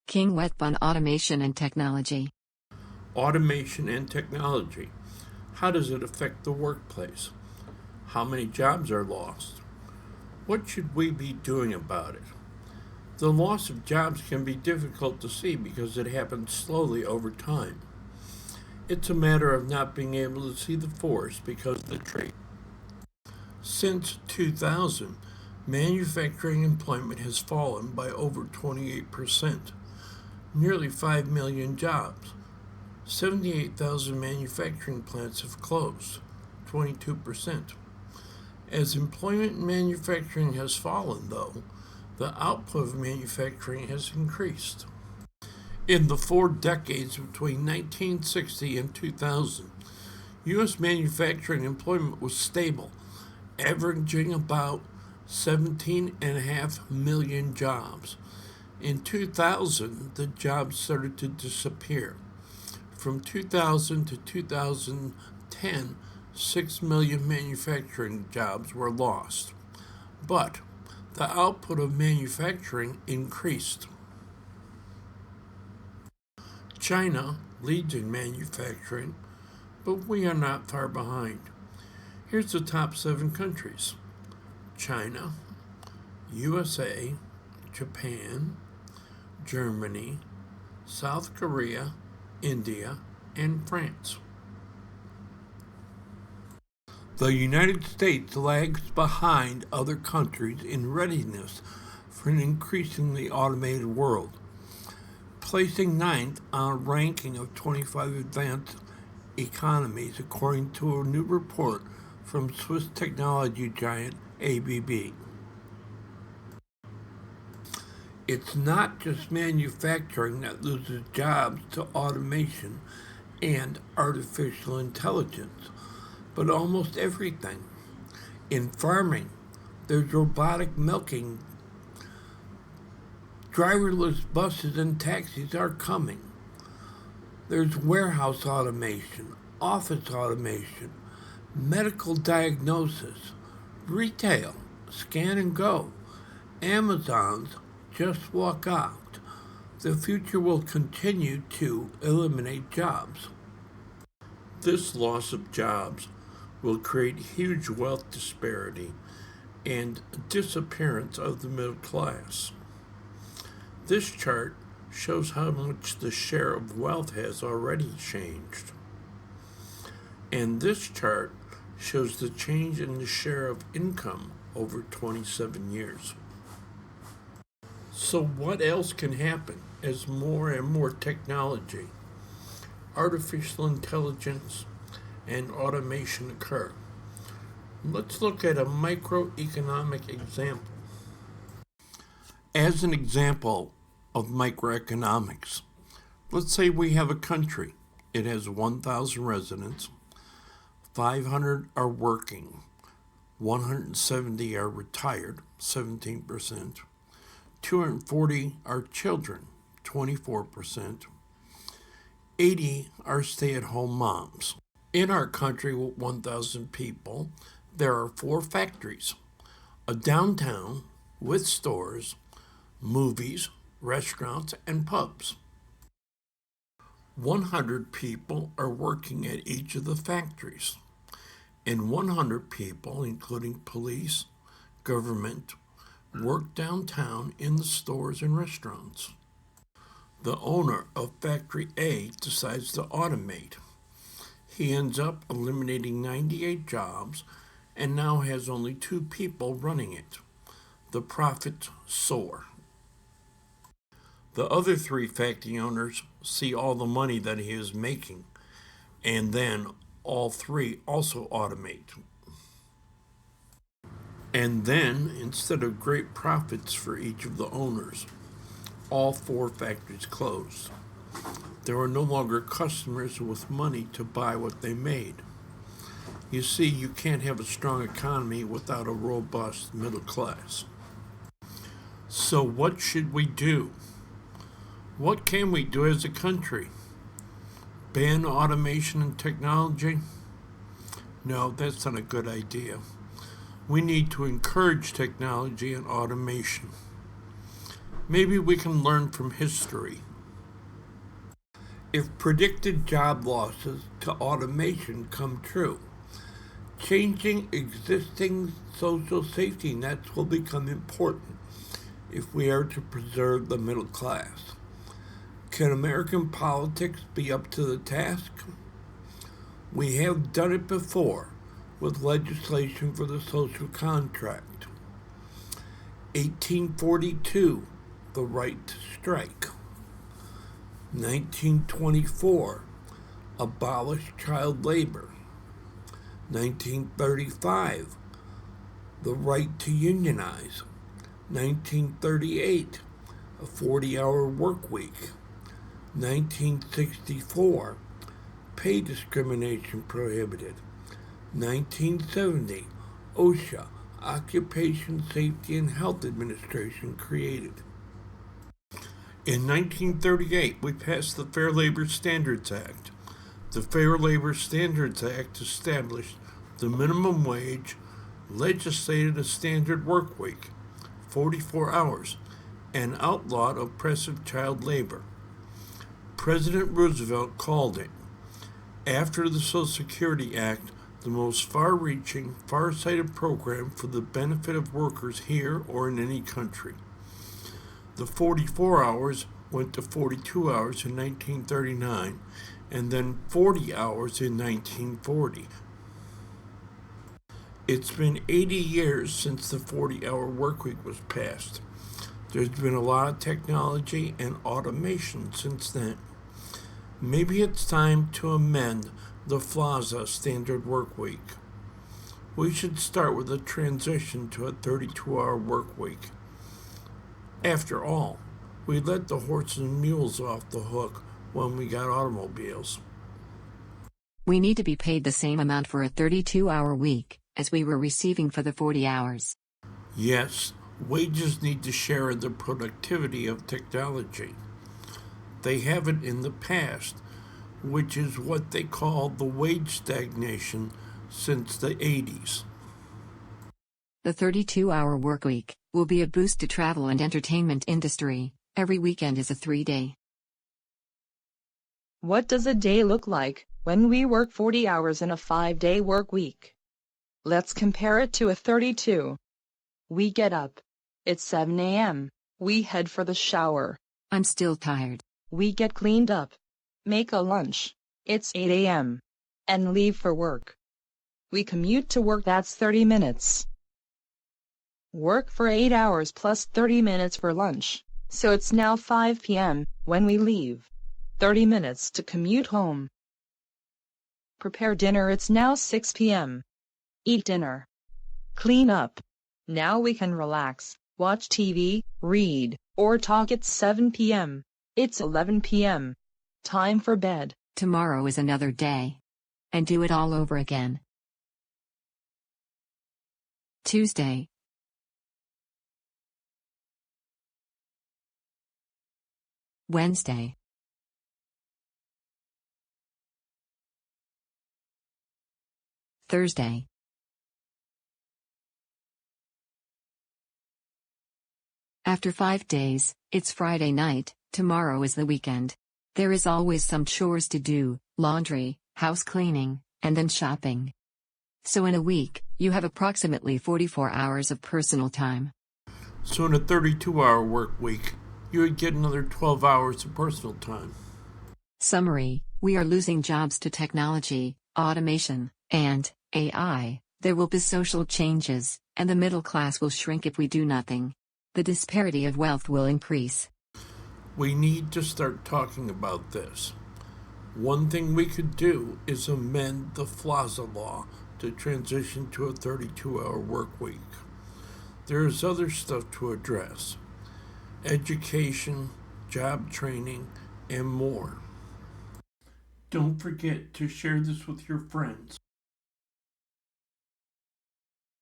King Wetp on automation and technology. Automation and technology. How does it affect the workplace? How many jobs are lost? What should we be doing about it? The loss of jobs can be difficult to see because it happens slowly over time. It's a matter of not being able to see the forest because of the tree. Since 2000, manufacturing employment has fallen by over 28%, nearly 5 million jobs. 78,000 manufacturing plants have closed, 22%. As employment in manufacturing has fallen, though, the output of manufacturing has increased. In the 4 decades between 1960 and 2000, U.S. manufacturing employment was stable, averaging about 17.5 million jobs. In 2000, the jobs started to disappear. From 2000 to 2010, 6 million manufacturing jobs were lost. But the output of manufacturing increased. China leads in manufacturing, but we are not far behind. Here's the top 7 countries: China, USA, Japan, Germany, South Korea, India, and France. The United States lags behind other countries in readiness for an increasingly automated world, placing 9th on a ranking of 25 advanced economies according to a new report from Swiss technology giant ABB. It's not just manufacturing that loses jobs to automation and artificial intelligence, but almost everything. In farming, there's robotic milking. Driverless buses and taxis are coming. There's warehouse automation, office automation, medical diagnosis, retail, scan and go, Amazon's just walk out. The future will continue to eliminate jobs. This loss of jobs will create huge wealth disparity and disappearance of the middle class. This chart shows how much the share of wealth has already changed. And this chart shows the change in the share of income over 27 years. So what else can happen as more and more technology, artificial intelligence, and automation occur? Let's look at a microeconomic example. As an example of microeconomics, let's say we have a country. It has 1,000 residents, 500 are working, 170 are retired, 17%, 240 are children, 24%, 80 are stay-at-home moms. In our country with 1,000 people, there are 4 factories, a downtown with stores, movies, restaurants, and pubs. 100 people are working at each of the factories, and 100 people, including police, government, work downtown in the stores and restaurants. The owner of Factory A decides to automate. He ends up eliminating 98 jobs and now has only 2 people running it. The profits soar. The other 3 factory owners see all the money that he is making, and then all 3 also automate. And then, instead of great profits for each of the owners, all 4 factories closed. There were no longer customers with money to buy what they made. You see, you can't have a strong economy without a robust middle class. So what should we do? What can we do as a country? Ban automation and technology? No, that's not a good idea. We need to encourage technology and automation. Maybe we can learn from history. If predicted job losses to automation come true, changing existing social safety nets will become important if we are to preserve the middle class. Can American politics be up to the task? We have done it before with legislation for the social contract. 1842, the right to strike. 1924, abolish child labor. 1935, the right to unionize. 1938, a 40-hour work week. 1964, pay discrimination prohibited. 1970, OSHA, Occupation Safety and Health Administration, created. In 1938, we passed the Fair Labor Standards Act. The Fair Labor Standards Act established the minimum wage, legislated a standard work week, 44 hours, and outlawed oppressive child labor. President Roosevelt called it, after the Social Security Act, the most far-reaching, far-sighted program for the benefit of workers here or in any country. The 44 hours went to 42 hours in 1939, and then 40 hours in 1940. It's been 80 years since the 40-hour workweek was passed. There's been a lot of technology and automation since then. Maybe it's time to amend the FLASA standard work week. We should start with a transition to a 32-hour work week. After all, we let the horses and mules off the hook when we got automobiles. We need to be paid the same amount for a 32-hour week as we were receiving for the 40 hours. Yes, wages need to share in the productivity of technology. They haven't in the past, which is what they call the wage stagnation since the 80s. The 32-hour workweek will be a boost to travel and entertainment industry. Every weekend is a 3-day. What does a day look like when we work 40 hours in a 5-day work week? Let's compare it to a 32. We get up. It's 7 a.m. We head for the shower. I'm still tired. We get cleaned up. Make a lunch. It's 8 a.m. And leave for work. We commute to work, that's 30 minutes. Work for 8 hours plus 30 minutes for lunch, so it's now 5 p.m. when we leave. 30 minutes to commute home. Prepare dinner, it's now 6 p.m. Eat dinner. Clean up. Now we can relax, watch TV, read, or talk. It's 7 p.m. It's 11 p.m. Time for bed. Tomorrow is another day. And do it all over again. Tuesday. Wednesday. Thursday. After 5 days, it's Friday night. Tomorrow is the weekend. There is always some chores to do, laundry, house cleaning, and then shopping. So in a week, you have approximately 44 hours of personal time. So in a 32-hour work week, you would get another 12 hours of personal time. Summary: we are losing jobs to technology, automation, and AI. There will be social changes, and the middle class will shrink if we do nothing. The disparity of wealth will increase. We need to start talking about this. One thing we could do is amend the FLASA law to transition to a 32-hour work week. There is other stuff to address: education, job training, and more. Don't forget to share this with your friends.